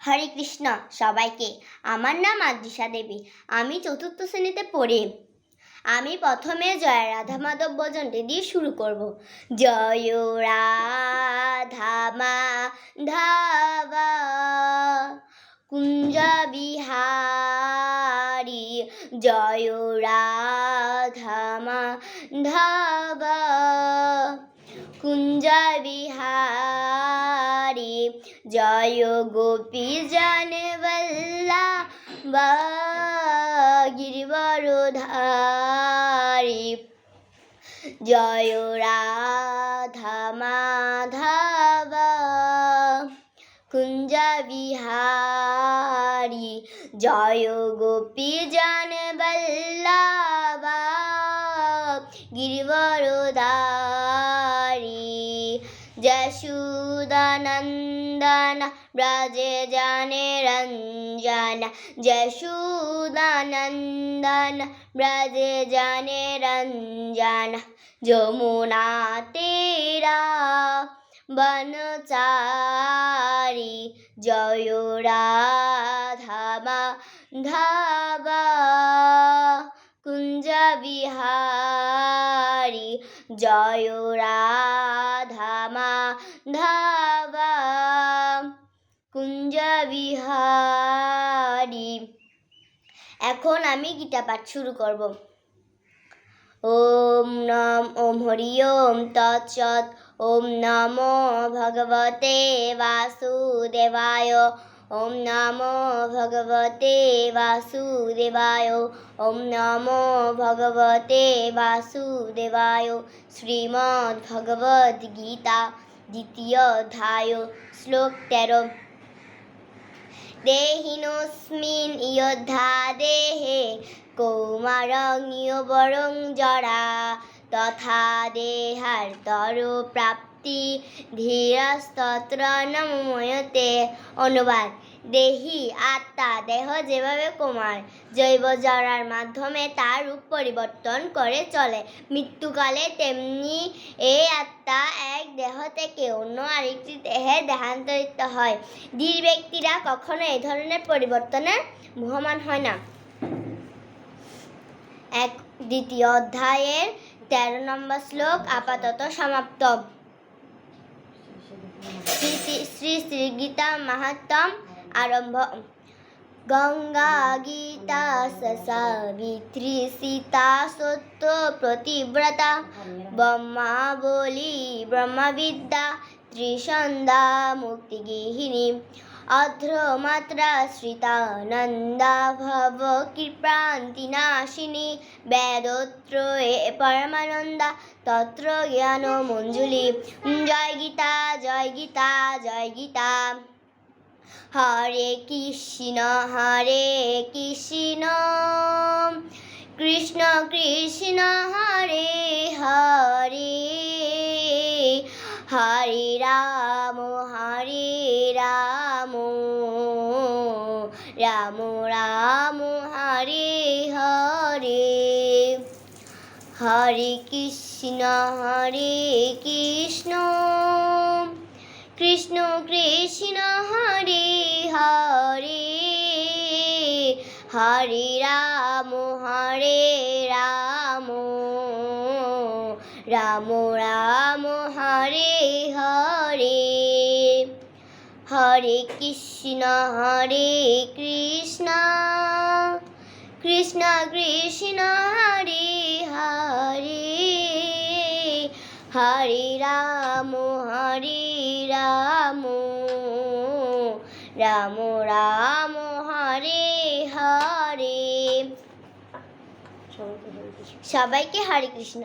হরে কৃষ্ণ সবাইকে। আমার নাম আদ্রিসা দেবী। আমি চতুর্থ শ্রেণীতে পড়ি। আমি প্রথমে জয় রাধা মাধব ভজনটি দিয়ে শুরু করব। জয় রাধা মাধব কুঞ্জ বিহারী, জয় রাধা মাধব কুঞ্জ বিহারী, জয় গোপী জন বল্লভ গিরিবরধারী, জয় রাধা মাধব কুঞ্জ বিহারী, জয় গোপী জন বল্লভ গিরিবরধারী, যশোদানন্দন ব্রজে জানে রঞ্জন, যশোদানন্দন ব্রজে জানে রঞ্জন, যমুনা তেরা বনচারী, জয় রাধা মাধব কুঞ্জ বিহারী, জয় রাধা মাধব কুঞ্জ বিহারী। এখন আমি গীতা পাঠ শুরু করব। ওম হরি ওম তৎসৎ। ওম নমো ভগবতে বাসুদেবায়। ওম নমো ভগবতে বাসুদেবায়। ওম নমো ভগবতে বাসুদেবায়। শ্রীমদ্ ভগবদ গীতা দ্বিতীয় অধ্যায়, শ্লোক 13। দেহিনোস্মিন ইয়োদ্ধা দেহে কৌমারং ইয়বরং জরা, তথা দেহার্তর প্রাপ্তি ধীরস্তত্র নময়তে। অনুবাদ: দেহি আত্মা, দেহ যেভাবে কোমল জৈব জরার মাধ্যমে তার রূপ পরিবর্তন করে চলে, মৃত্যুকালে তেমনি এই আত্মা এক দেহ থেকে অন্য আরেকটি দেহে দেহান্তরিত হয়। ধীর ব্যক্তিরা কখনো এই ধরনের পরিবর্তনের মুহ্যমান হয় না। দ্বিতীয় অধ্যায়ের 13 নম্বর শ্লোক আপাতত সমাপ্ত। শ্রী শ্রী গীতা মাহাত্ম্য আরম্ভ। গঙ্গা গীতা সাবিত্রী সীতা সত্য প্রতিব্রতা, ব্রহ্মাবলী ব্রহ্মবিদ্যা ত্রিসন্ধ্যা মুক্তিগৃহিণী, অধ্রমাত্রা শ্রিতানন্দা ভব কৃপান্তিনাশিনী, বেদত্রয়ে পরমানন্দা তত্র জ্ঞান মঞ্জুলি। জয় গীতা জয় গীতা জয় গীতা। হরে কৃষ্ণ কৃষ্ণ কৃষ্ণ হরে হরে, হরে রাম রাম রাম হরে হরে। হরে কৃষ্ণ কৃষ্ণ কৃষ্ণ হরে হরে, হরে রাম রাম রাম হরে হরে। হরে কৃষ্ণ কৃষ্ণ কৃষ্ণ হরে হরে, হরে রাম রাম রাম হরে হরে। সবাইকে হরে কৃষ্ণ।